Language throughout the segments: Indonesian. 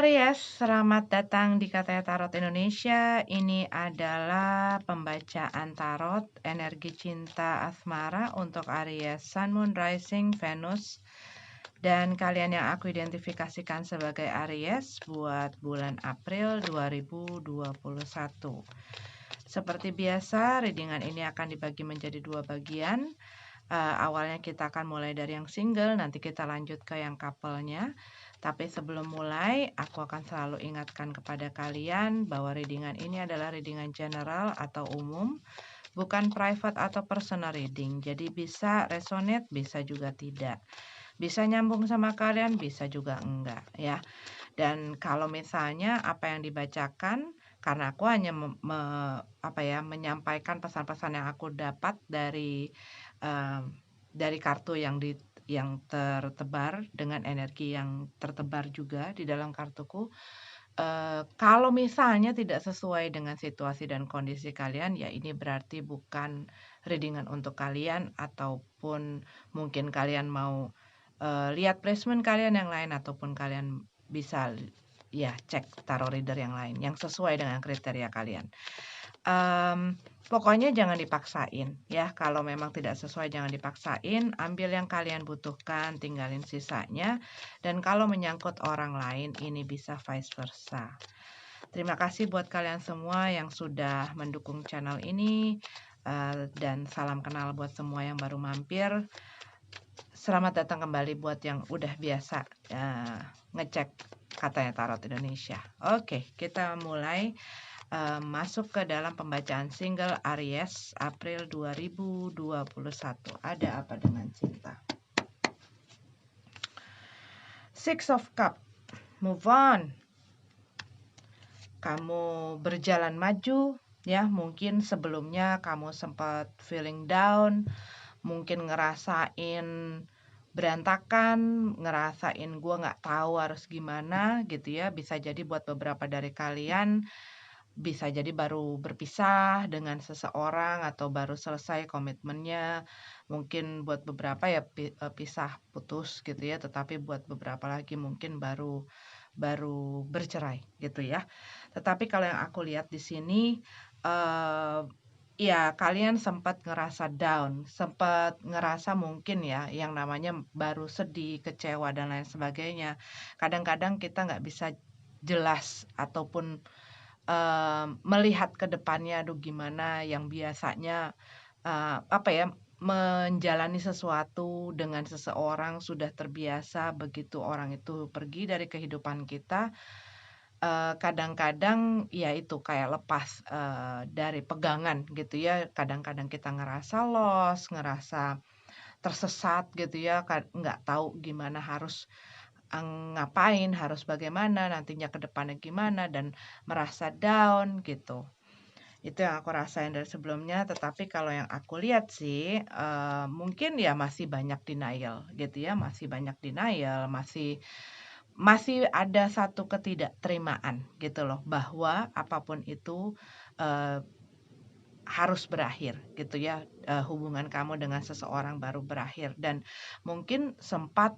Aries, selamat datang di Katanya Tarot Indonesia. Ini adalah pembacaan tarot energi cinta asmara untuk Aries, Sun, Moon, Rising, Venus, dan kalian yang aku identifikasikan sebagai Aries buat bulan April 2021. Seperti biasa, readingan ini akan dibagi menjadi 2 bagian. Awalnya kita akan mulai dari yang single, nanti kita lanjut ke yang couple-nya. Tapi sebelum mulai, aku akan selalu ingatkan kepada kalian bahwa readingan ini adalah readingan general atau umum, bukan private atau personal reading. Jadi bisa resonate, bisa juga tidak. Bisa nyambung sama kalian, bisa juga enggak ya. Dan kalau misalnya apa yang dibacakan, karena aku hanya menyampaikan pesan-pesan yang aku dapat dari kartu yang tertebar dengan energi yang tertebar juga di dalam kartuku. Kalau misalnya tidak sesuai dengan situasi dan kondisi kalian, ya ini berarti bukan readingan untuk kalian, ataupun mungkin kalian mau lihat placement kalian yang lain, ataupun kalian bisa ya cek tarot reader yang lain yang sesuai dengan kriteria kalian. Pokoknya jangan dipaksain ya. Kalau memang tidak sesuai jangan dipaksain. Ambil yang kalian butuhkan, tinggalin sisanya. Dan kalau menyangkut orang lain, ini bisa vice versa. Terima kasih buat kalian semua yang sudah mendukung channel ini. Dan salam kenal buat semua yang baru mampir. Selamat datang kembali buat yang udah biasa ngecek Katanya Tarot Indonesia. Oke, kita mulai. Masuk ke dalam pembacaan single Aries April 2021. Ada apa dengan cinta? Six of Cup, move on. Kamu berjalan maju ya. Mungkin sebelumnya kamu sempat feeling down, mungkin ngerasain berantakan, ngerasain gue nggak tahu harus gimana gitu ya. Bisa jadi buat beberapa dari kalian bisa jadi baru berpisah dengan seseorang atau baru selesai komitmennya. Mungkin buat beberapa ya pisah putus gitu ya, tetapi buat beberapa lagi mungkin baru bercerai gitu ya. Tetapi kalau yang aku lihat di sini ya kalian sempat ngerasa down, sempat ngerasa mungkin ya yang namanya baru sedih, kecewa dan lain sebagainya. Kadang-kadang kita nggak bisa jelas ataupun melihat ke depannya, aduh gimana yang biasanya, menjalani sesuatu dengan seseorang sudah terbiasa, begitu orang itu pergi dari kehidupan kita, kadang-kadang ya itu kayak lepas, dari pegangan gitu ya. Kadang-kadang kita ngerasa lost, ngerasa tersesat gitu ya, nggak tahu gimana harus ngapain, harus bagaimana, nantinya ke depannya gimana, dan merasa down gitu. Itu yang aku rasain dari sebelumnya, tetapi kalau yang aku lihat sih, mungkin ya masih banyak denial gitu ya, masih banyak denial, masih ada satu ketidakterimaan gitu loh, bahwa apapun itu, harus berakhir gitu ya, hubungan kamu dengan seseorang baru berakhir, dan mungkin sempat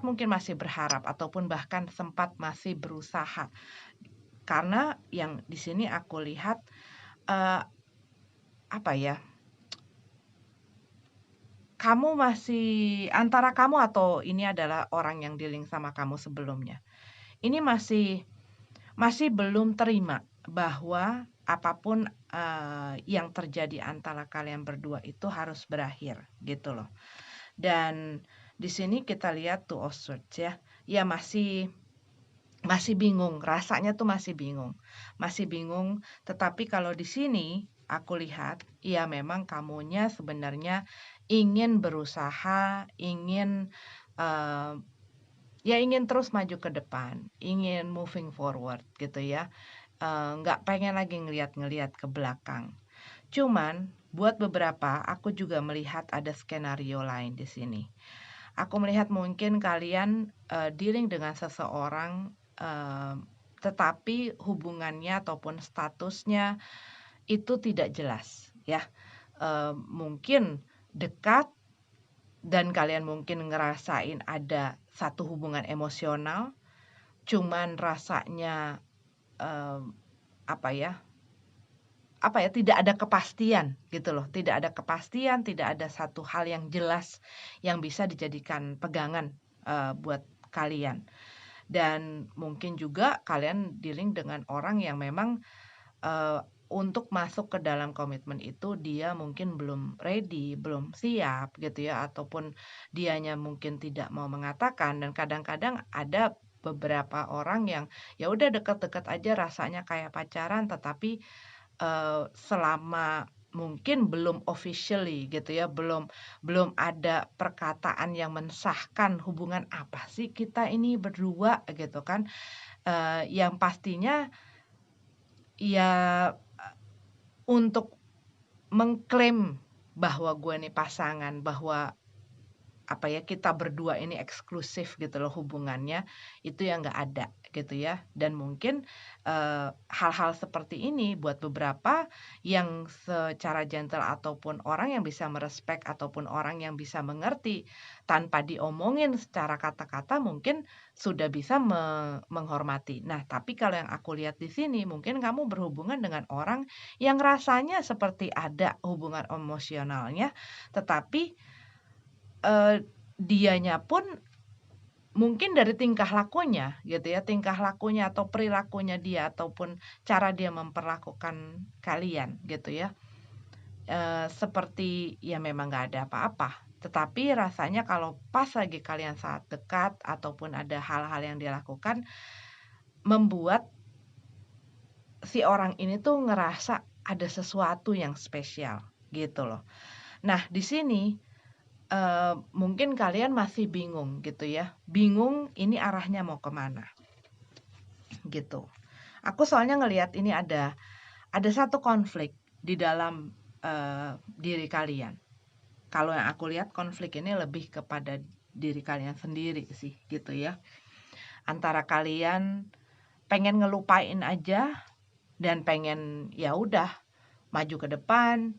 mungkin masih berharap ataupun bahkan sempat masih berusaha. Karena yang di sini aku lihat, apa ya, kamu masih antara kamu atau ini adalah orang yang dealing sama kamu sebelumnya, ini masih belum terima bahwa apapun, yang terjadi antara kalian berdua itu harus berakhir gitu loh. Dan di sini kita lihat Two of Swords ya, ya masih bingung, rasanya tuh masih bingung, tetapi kalau di sini aku lihat, ya memang kamunya sebenarnya ingin berusaha, eee, ingin terus maju ke depan, ingin moving forward gitu ya, nggak pengen lagi ngelihat-ngelihat ke belakang. Cuman buat beberapa aku juga melihat ada skenario lain di sini. Aku melihat mungkin kalian, dealing dengan seseorang, tetapi hubungannya ataupun statusnya itu tidak jelas ya, mungkin dekat dan kalian mungkin ngerasain ada satu hubungan emosional, cuman rasanya apa ya tidak ada kepastian gitu loh, tidak ada kepastian, tidak ada satu hal yang jelas yang bisa dijadikan pegangan buat kalian. Dan mungkin juga kalian dealing dengan orang yang memang untuk masuk ke dalam komitmen itu dia mungkin belum ready, belum siap gitu ya, ataupun dianya mungkin tidak mau mengatakan. Dan kadang-kadang ada beberapa orang yang ya udah deket-deket aja rasanya kayak pacaran, tetapi selama mungkin belum officially gitu ya, belum ada perkataan yang mensahkan hubungan apa sih kita ini berdua gitu kan, yang pastinya ya untuk mengklaim bahwa gue nih pasangan, bahwa kita berdua ini eksklusif gitu loh hubungannya, itu yang nggak ada gitu ya. Dan mungkin hal-hal seperti ini buat beberapa yang secara gentle ataupun orang yang bisa merespek ataupun orang yang bisa mengerti tanpa diomongin secara kata-kata mungkin sudah bisa menghormati. Nah, tapi kalau yang aku lihat di sini mungkin kamu berhubungan dengan orang yang rasanya seperti ada hubungan emosionalnya, tetapi dianya pun mungkin dari tingkah lakunya gitu ya, tingkah lakunya atau perilakunya dia ataupun cara dia memperlakukan kalian gitu ya, seperti ya memang nggak ada apa-apa. Tetapi rasanya kalau pas lagi kalian saat dekat ataupun ada hal-hal yang dia lakukan, membuat si orang ini tuh ngerasa ada sesuatu yang spesial gitu loh. Nah di sini mungkin kalian masih bingung gitu ya, bingung ini arahnya mau kemana gitu. Aku soalnya ngelihat ini ada satu konflik di dalam, diri kalian. Kalau yang aku lihat konflik ini lebih kepada diri kalian sendiri sih gitu ya. Antara kalian pengen ngelupain aja dan pengen ya udah maju ke depan,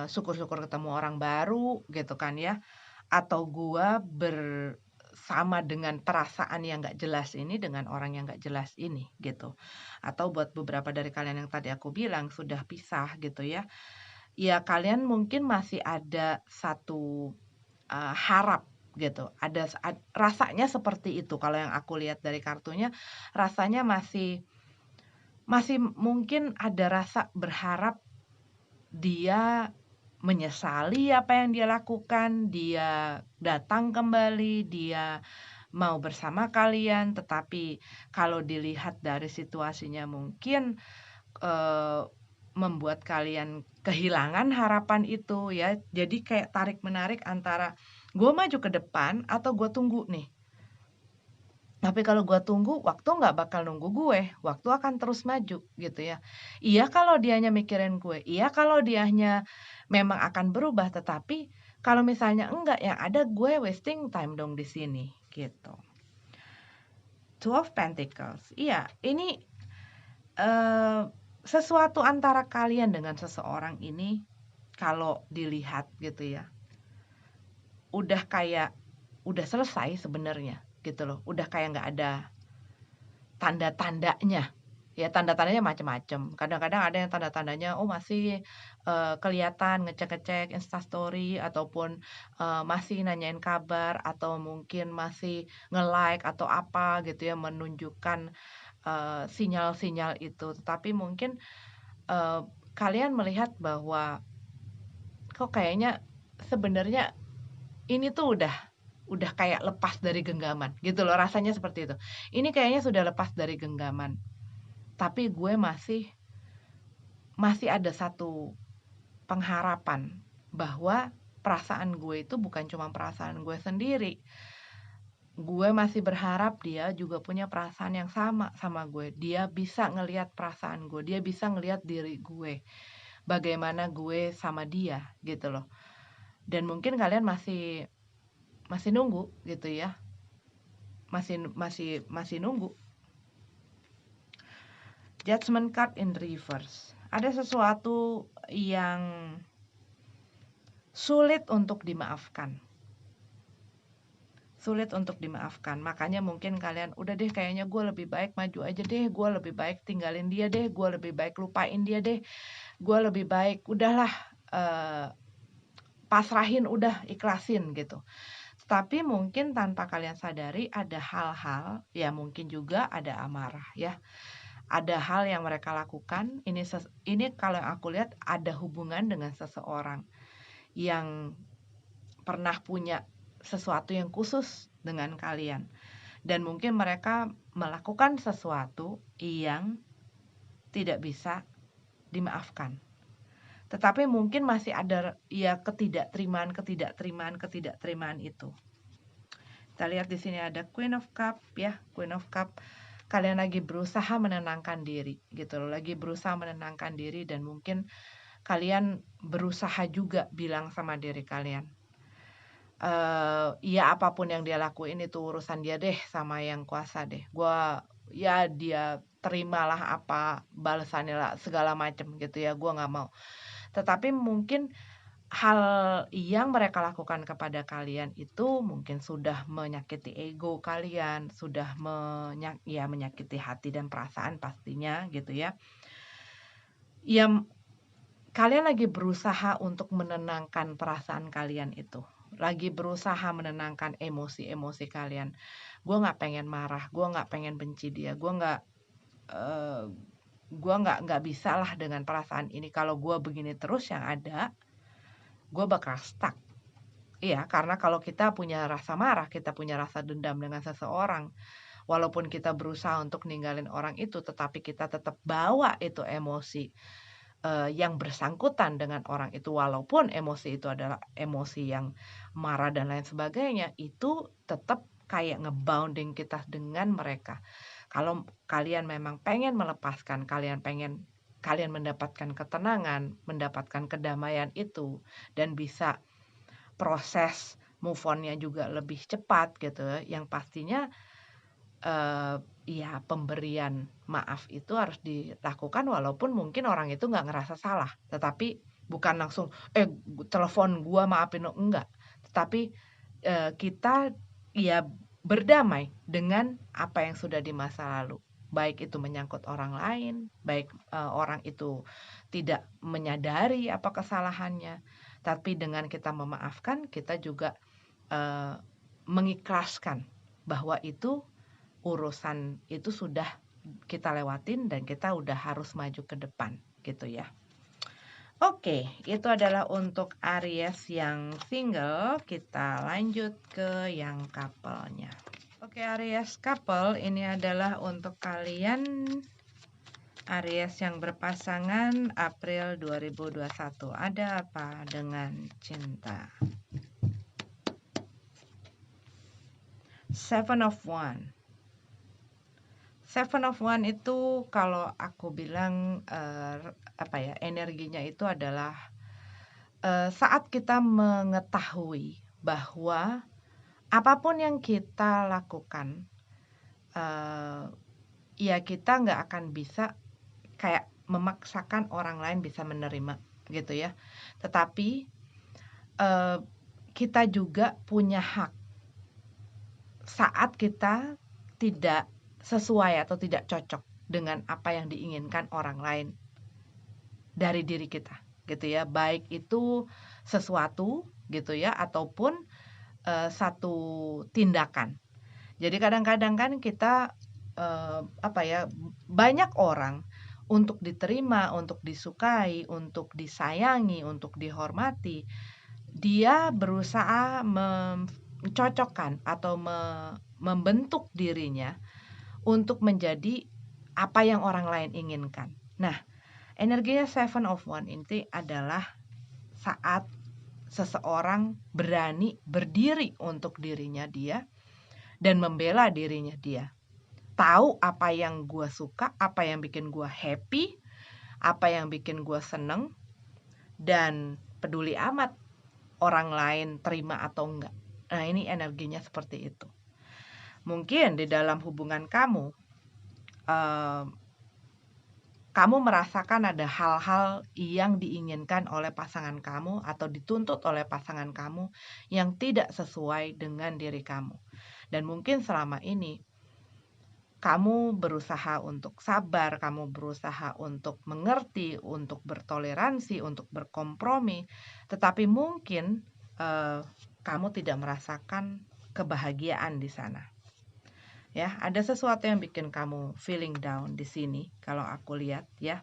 syukur-syukur ketemu orang baru gitu kan ya. Atau gua bersama dengan perasaan yang nggak jelas ini, dengan orang yang nggak jelas ini, gitu. Atau buat beberapa dari kalian yang tadi aku bilang sudah pisah gitu ya, ya kalian mungkin masih ada satu, harap gitu, ada rasanya seperti itu kalau yang aku lihat dari kartunya, rasanya masih masih mungkin ada rasa berharap dia menyesali apa yang dia lakukan, dia datang kembali, dia mau bersama kalian, tetapi kalau dilihat dari situasinya mungkin, eee, membuat kalian kehilangan harapan itu ya. Jadi kayak tarik-menarik antara, "Gue maju ke depan atau gue tunggu nih?" Tapi kalau gua tunggu, waktu nggak bakal nunggu gue, waktu akan terus maju gitu ya. Iya kalau dianya mikirin gue, iya kalau dianya memang akan berubah, tetapi kalau misalnya enggak, yang ada gue wasting time dong di sini gitu. Two of Pentacles, iya ini sesuatu antara kalian dengan seseorang ini kalau dilihat gitu ya, udah selesai sebenarnya gitu loh, udah kayak nggak ada tanda-tandanya. Ya tanda-tandanya macam-macam. Kadang-kadang ada yang tanda-tandanya, oh masih, kelihatan ngecek-ngecek Instastory ataupun, masih nanyain kabar atau mungkin masih nge-like atau apa gitu ya, menunjukkan, sinyal-sinyal itu. Tetapi mungkin, kalian melihat bahwa, kok kayaknya sebenarnya ini tuh udah kayak lepas dari genggaman gitu loh, rasanya seperti itu. Ini kayaknya sudah lepas dari genggaman. Tapi gue masih ada satu pengharapan bahwa perasaan gue itu bukan cuma perasaan gue sendiri. Gue masih berharap dia juga punya perasaan yang sama gue. Dia bisa ngelihat perasaan gue, dia bisa ngelihat diri gue, bagaimana gue sama dia gitu loh. Dan mungkin kalian masih nunggu gitu ya. Masih nunggu. Judgment card in reverse. Ada sesuatu yang sulit untuk dimaafkan. sulit untuk dimaafkan. Makanya mungkin kalian, udah deh kayaknya gue lebih baik maju aja deh, gue lebih baik tinggalin dia deh, gue lebih baik lupain dia deh, gue lebih baik udahlah, pasrahin, udah ikhlasin gitu. Tapi mungkin tanpa kalian sadari ada hal-hal, ya mungkin juga ada amarah ya. Ada hal yang mereka lakukan, ini kalau yang aku lihat ada hubungan dengan seseorang yang pernah punya sesuatu yang khusus dengan kalian. Dan mungkin mereka melakukan sesuatu yang tidak bisa dimaafkan. Tetapi mungkin masih ada ya ketidakterimaan itu. Kita lihat di sini ada Queen of Cup ya, Queen of Cup. Kalian lagi berusaha menenangkan diri gitu loh, lagi berusaha menenangkan diri, dan mungkin kalian berusaha juga bilang sama diri kalian, ya apapun yang dia lakuin itu urusan dia deh sama yang kuasa deh. Ya dia terimalah apa balasannya lah segala macam gitu ya, gua nggak mau. Tetapi mungkin hal yang mereka lakukan kepada kalian itu mungkin sudah menyakiti ego kalian, sudah menyakiti hati dan perasaan pastinya gitu ya. Kalian lagi berusaha untuk menenangkan perasaan kalian itu. Lagi berusaha menenangkan emosi-emosi kalian. Gue nggak pengen marah, gue nggak pengen benci dia, gue nggak bisa lah dengan perasaan ini. Kalau gue begini terus yang ada, gue bakal stuck. Iya, karena kalau kita punya rasa marah, kita punya rasa dendam dengan seseorang, walaupun kita berusaha untuk ninggalin orang itu, tetapi kita tetap bawa itu emosi yang bersangkutan dengan orang itu, walaupun emosi itu adalah emosi yang marah dan lain sebagainya, itu tetap kayak ngebounding kita dengan mereka. Kalau kalian memang pengen melepaskan, kalian mendapatkan ketenangan, mendapatkan kedamaian itu, dan bisa proses move on-nya juga lebih cepat gitu, yang pastinya ya pemberian maaf itu harus dilakukan walaupun mungkin orang itu nggak ngerasa salah. Tetapi bukan langsung, telepon gua maafin dong, enggak. Tetapi, kita ya berdamai dengan apa yang sudah di masa lalu. Baik itu menyangkut orang lain, baik, orang itu tidak menyadari apa kesalahannya, tapi dengan kita memaafkan, kita juga, mengikhlaskan bahwa itu urusan itu sudah kita lewatin dan kita udah harus maju ke depan gitu ya. Oke, itu adalah untuk Aries yang single. Kita lanjut ke yang couple-nya. Oke, Aries couple ini adalah untuk kalian Aries yang berpasangan April 2021. Ada apa dengan cinta? Seven of Wands. Seven of Wands itu kalau aku bilang energinya itu adalah saat kita mengetahui bahwa apapun yang kita lakukan, ya kita nggak akan bisa kayak memaksakan orang lain bisa menerima gitu ya. Tetapi kita juga punya hak saat kita tidak sesuai atau tidak cocok dengan apa yang diinginkan orang lain dari diri kita gitu ya, baik itu sesuatu gitu ya ataupun satu tindakan. Jadi kadang-kadang kan kita banyak orang untuk diterima, untuk disukai, untuk disayangi, untuk dihormati, dia berusaha mencocokkan atau membentuk dirinya untuk menjadi apa yang orang lain inginkan. Nah, energinya Seven of Wands ini adalah saat seseorang berani berdiri untuk dirinya dia dan membela dirinya dia. Tahu apa yang gue suka, apa yang bikin gue happy, apa yang bikin gue seneng, dan peduli amat orang lain terima atau enggak. Nah, ini energinya seperti itu. Mungkin di dalam hubungan kamu, kamu merasakan ada hal-hal yang diinginkan oleh pasangan kamu atau dituntut oleh pasangan kamu yang tidak sesuai dengan diri kamu. Dan mungkin selama ini kamu berusaha untuk sabar, kamu berusaha untuk mengerti, untuk bertoleransi, untuk berkompromi, tetapi mungkin kamu tidak merasakan kebahagiaan di sana. Ya, ada sesuatu yang bikin kamu feeling down di sini kalau aku lihat ya.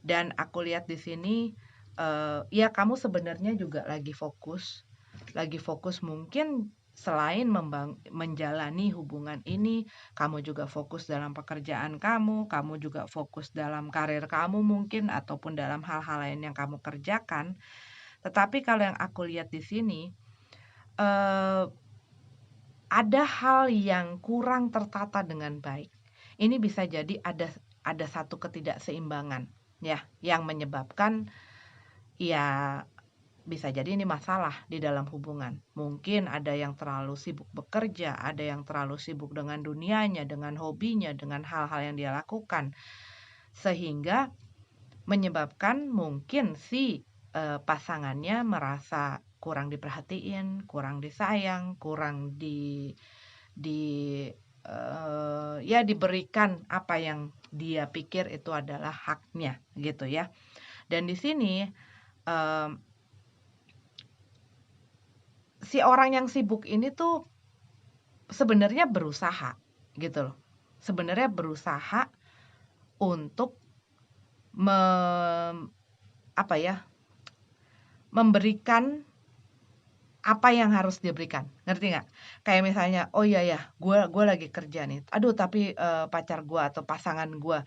Dan aku lihat di sini ya kamu sebenarnya juga lagi fokus mungkin selain menjalani hubungan ini, kamu juga fokus dalam pekerjaan kamu juga fokus dalam karir kamu mungkin ataupun dalam hal-hal lain yang kamu kerjakan. Tetapi kalau yang aku lihat di sini eh, ada hal yang kurang tertata dengan baik. Ini bisa jadi ada satu ketidakseimbangan ya yang menyebabkan ya bisa jadi ini masalah di dalam hubungan. Mungkin ada yang terlalu sibuk bekerja, ada yang terlalu sibuk dengan dunianya, dengan hobinya, dengan hal-hal yang dia lakukan. Sehingga menyebabkan mungkin si pasangannya merasa kurang diperhatiin, kurang disayang, kurang ya diberikan apa yang dia pikir itu adalah haknya gitu ya. Dan di sini si orang yang sibuk ini tuh sebenarnya berusaha gitu loh. Sebenarnya berusaha untuk memberikan apa yang harus dia berikan, ngerti nggak? Kayak misalnya, oh iya ya, gue lagi kerja nih, aduh tapi pacar gue atau pasangan gue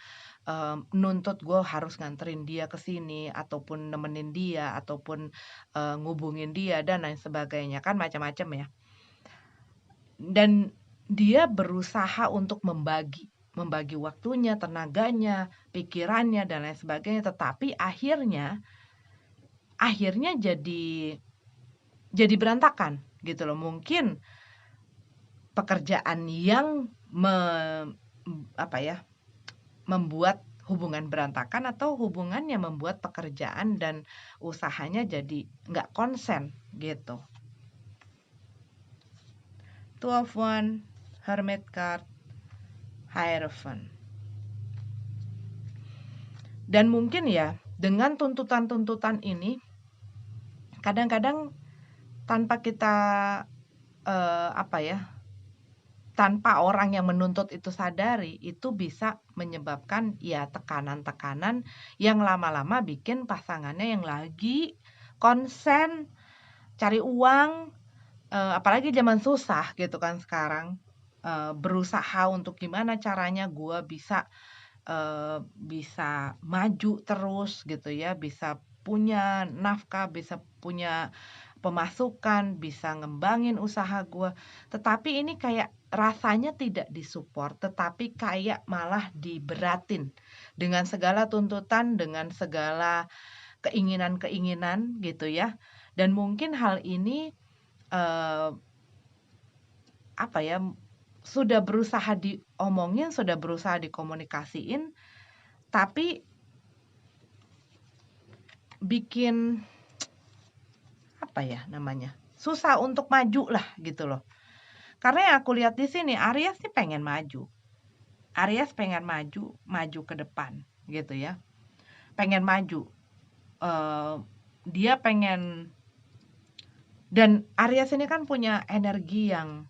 nuntut gue harus nganterin dia ke sini, ataupun nemenin dia, ataupun ngubungin dia dan lain sebagainya, kan macam-macam ya. Dan dia berusaha untuk membagi waktunya, tenaganya, pikirannya dan lain sebagainya, tetapi akhirnya jadi berantakan gitu loh. Mungkin pekerjaan yang membuat hubungan berantakan atau hubungan yang membuat pekerjaan dan usahanya jadi nggak konsen gitu. Two of One, Hermit card, Hierophant. Dan mungkin ya dengan tuntutan-tuntutan ini kadang-kadang tanpa kita tanpa orang yang menuntut itu sadari, itu bisa menyebabkan ya tekanan-tekanan yang lama-lama bikin pasangannya yang lagi konsen cari uang, apalagi zaman susah gitu kan sekarang, berusaha untuk gimana caranya gue bisa maju terus gitu ya, bisa punya nafkah, bisa punya pemasukan, bisa ngembangin usaha gue. Tetapi ini kayak rasanya tidak disupport, tetapi kayak malah diberatin dengan segala tuntutan, dengan segala keinginan-keinginan gitu ya. Dan mungkin hal ini sudah berusaha diomongin, sudah berusaha dikomunikasiin, tapi bikin susah untuk maju lah gitu loh. Karena yang aku lihat di sini Aries sih pengen maju. Aries pengen maju ke depan gitu ya. Pengen maju. Dia pengen, dan Aries ini kan punya energi yang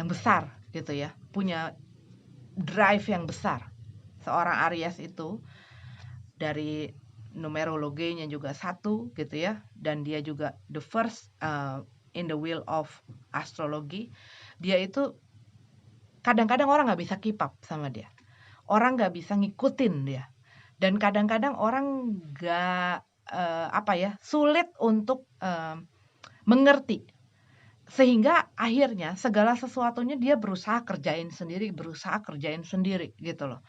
besar gitu ya. Punya drive yang besar. Seorang Aries itu dari numerologinya juga 1 gitu ya, dan dia juga the first in the wheel of astrology. Dia itu kadang-kadang orang nggak bisa keep up sama dia, orang nggak bisa ngikutin dia, dan kadang-kadang orang nggak sulit untuk mengerti, sehingga akhirnya segala sesuatunya dia berusaha kerjain sendiri gitu loh.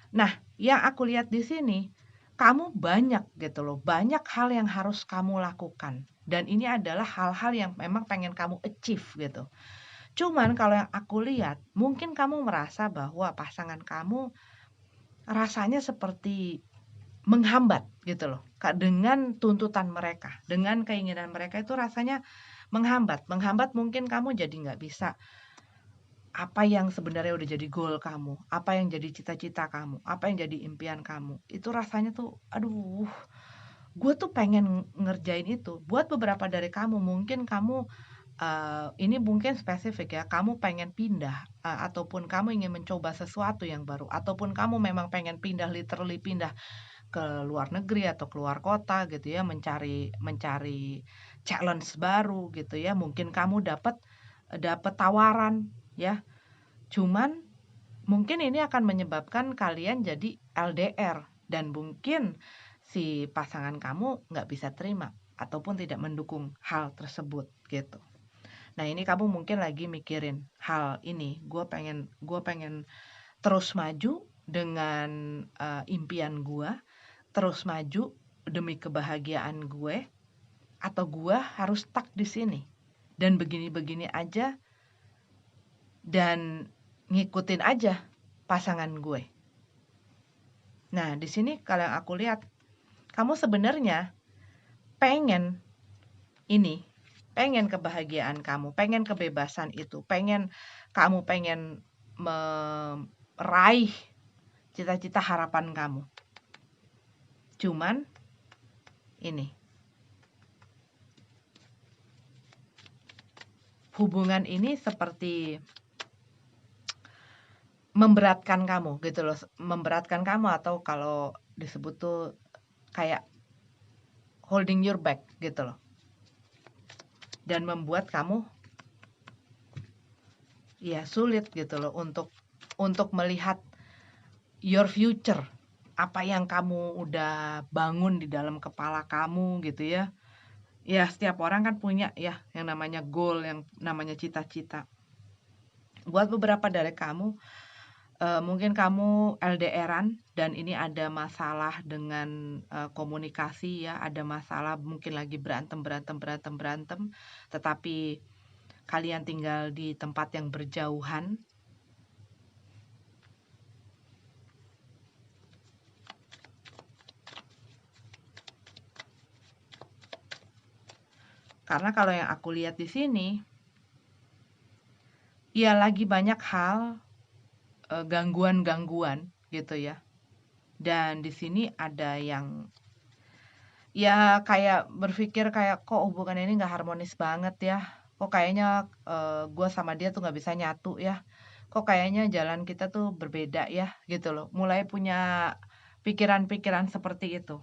Nah, yang aku lihat di sini, kamu banyak gitu loh, banyak hal yang harus kamu lakukan. Dan ini adalah hal-hal yang memang pengen kamu achieve gitu. Cuman kalau yang aku lihat, mungkin kamu merasa bahwa pasangan kamu rasanya seperti menghambat gitu loh, Kak, dengan tuntutan mereka, dengan keinginan mereka itu rasanya menghambat. Menghambat mungkin kamu jadi nggak bisa apa yang sebenarnya udah jadi goal kamu, apa yang jadi cita-cita kamu, apa yang jadi impian kamu. Itu rasanya tuh, aduh, gue tuh pengen ngerjain itu. Buat beberapa dari kamu, mungkin kamu ini mungkin spesifik ya, kamu pengen pindah, ataupun kamu ingin mencoba sesuatu yang baru, ataupun kamu memang pengen pindah, literally pindah ke luar negeri atau keluar kota gitu ya, mencari mencari challenge baru gitu ya. Mungkin kamu dapat dapat tawaran ya, cuman mungkin ini akan menyebabkan kalian jadi LDR dan mungkin si pasangan kamu nggak bisa terima ataupun tidak mendukung hal tersebut gitu. Nah, ini kamu mungkin lagi mikirin hal ini, gue pengen terus maju dengan, impian gue, terus maju demi kebahagiaan gue, atau gue harus stuck di sini dan begini-begini aja dan ngikutin aja pasangan gue. Nah, di sini kalau yang aku lihat, kamu sebenarnya pengen ini, pengen kebahagiaan kamu, pengen kebebasan itu, kamu pengen meraih cita-cita harapan kamu. Cuman ini, hubungan ini seperti memberatkan kamu gitu loh, memberatkan kamu atau kalau disebut tuh kayak holding your back gitu loh. Dan membuat kamu ya sulit gitu loh untuk melihat your future. Apa yang kamu udah bangun di dalam kepala kamu gitu ya. Ya, setiap orang kan punya ya yang namanya goal, yang namanya cita-cita. Buat beberapa dari kamu, mungkin kamu LDR-an dan ini ada masalah dengan komunikasi ya, ada masalah mungkin lagi berantem, tetapi kalian tinggal di tempat yang berjauhan. Karena kalau yang aku lihat di sini, ya lagi banyak hal gangguan-gangguan gitu ya. Dan di sini ada yang ya kayak berpikir kayak kok hubungan ini nggak harmonis banget ya. Kok kayaknya gue sama dia tuh nggak bisa nyatu ya. Kok kayaknya jalan kita tuh berbeda ya gitu loh. Mulai punya pikiran-pikiran seperti itu.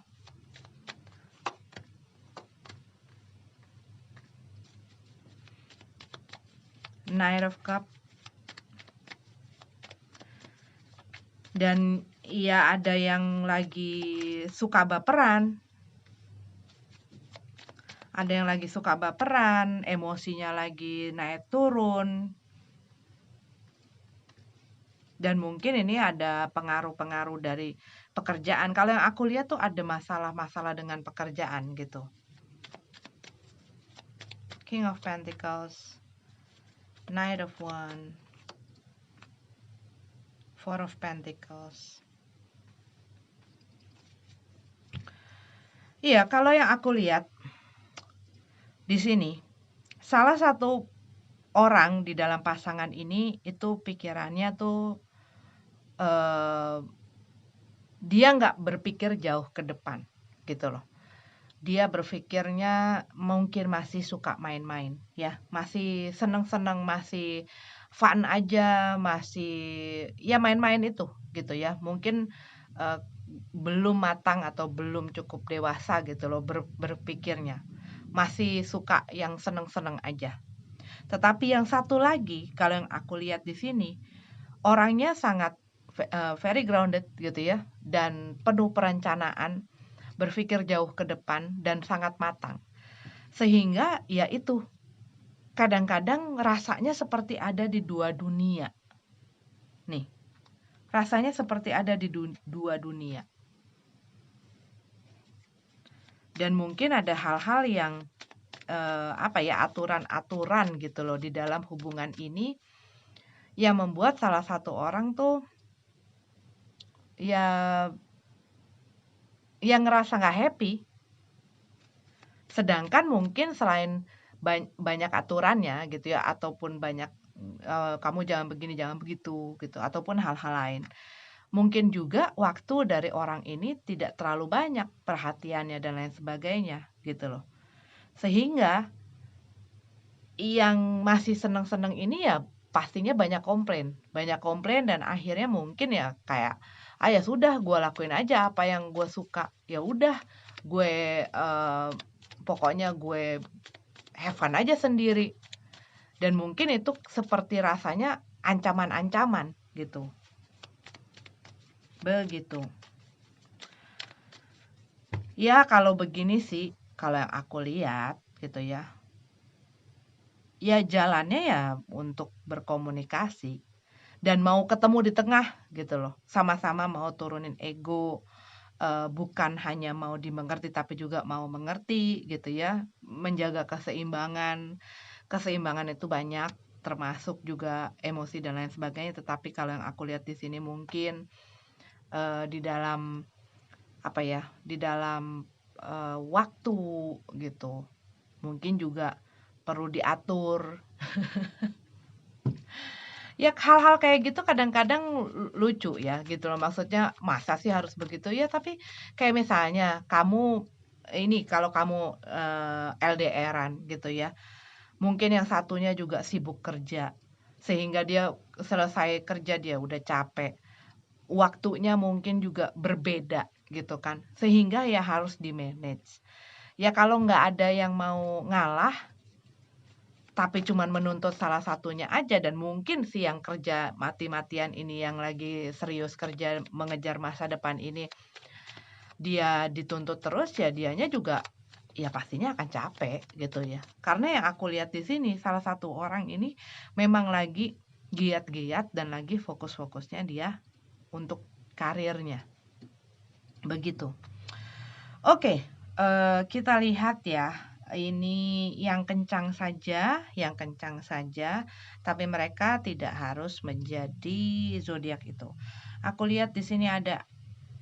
Knight of Cup. Dan ya ada yang lagi suka baperan. Ada yang lagi suka baperan, emosinya lagi naik turun. Dan mungkin ini ada pengaruh-pengaruh dari pekerjaan. Kalau yang aku lihat tuh ada masalah-masalah dengan pekerjaan gitu. King of Pentacles, Knight of Wands, Four of Pentacles. Iya, kalau yang aku lihat di sini, salah satu orang di dalam pasangan ini itu pikirannya tuh dia nggak berpikir jauh ke depan gitu loh. Dia berpikirnya mungkin masih suka main-main ya, masih seneng-seneng, masih fun aja, masih ya main-main itu gitu ya. Mungkin belum matang atau belum cukup dewasa gitu loh berpikirnya. Masih suka yang seneng-seneng aja. Tetapi yang satu lagi kalau yang aku lihat di sini, orangnya sangat very grounded gitu ya dan penuh perencanaan, berpikir jauh ke depan dan sangat matang. Sehingga ya itu kadang-kadang rasanya seperti ada di dua dunia. Nih, rasanya seperti ada di dua dunia. Dan mungkin ada hal-hal yang aturan-aturan gitu loh di dalam hubungan ini yang membuat salah satu orang tuh ya ngerasa nggak happy. Sedangkan mungkin selain banyak aturannya gitu ya, ataupun banyak kamu jangan begini, jangan begitu gitu, ataupun hal-hal lain. Mungkin juga waktu dari orang ini tidak terlalu banyak perhatiannya dan lain sebagainya gitu loh. Sehingga yang masih seneng-seneng ini ya pastinya banyak komplain dan akhirnya mungkin ya kayak, ya sudah gue lakuin aja apa yang gue suka. Ya udah gue pokoknya gue have fun aja sendiri. Dan mungkin itu seperti rasanya ancaman-ancaman gitu. Begitu. Ya kalau begini sih, kalau yang aku lihat gitu ya. Ya jalannya ya untuk berkomunikasi dan mau ketemu di tengah gitu loh. Sama-sama mau turunin ego, bukan hanya mau dimengerti tapi juga mau mengerti gitu ya. Menjaga keseimbangan. Keseimbangan itu banyak, termasuk juga emosi dan lain sebagainya, tetapi kalau yang aku lihat di sini mungkin di dalam di dalam waktu gitu. Mungkin juga perlu diatur. Ya hal-hal kayak gitu kadang-kadang lucu ya gitu loh, maksudnya masa sih harus begitu ya, tapi kayak misalnya kamu ini kalau kamu LDR-an gitu ya, mungkin yang satunya juga sibuk kerja sehingga dia selesai kerja dia udah capek, waktunya mungkin juga berbeda gitu kan, sehingga ya harus di-manage. Ya kalau nggak ada yang mau ngalah tapi cuman menuntut salah satunya aja dan mungkin si yang kerja mati-matian ini yang lagi serius kerja mengejar masa depan ini dia dituntut terus ya dianya juga ya pastinya akan capek gitu ya. Karena yang aku lihat di sini salah satu orang ini memang lagi giat-giat dan lagi fokus-fokusnya dia untuk karirnya. Begitu. Oke, kita lihat ya. Ini yang kencang saja, tapi mereka tidak harus menjadi zodiak itu. Aku lihat di sini ada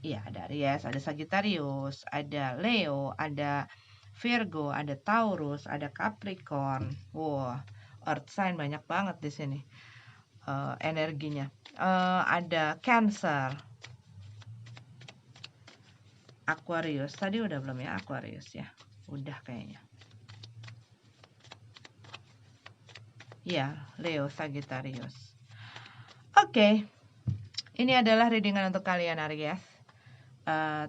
Aries, ada Sagittarius, ada Leo, ada Virgo, ada Taurus, ada Capricorn. Wah, Earth sign banyak banget di sini energinya. Ada Cancer, Aquarius. Tadi udah belum ya Aquarius ya? Udah kayaknya. Ya, Leo, Sagittarius. Oke. Ini adalah readingan untuk kalian Aries.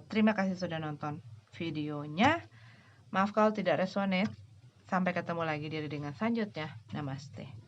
Terima kasih sudah nonton videonya. Maaf kalau tidak resonate. Sampai ketemu lagi di readingan selanjutnya. Namaste.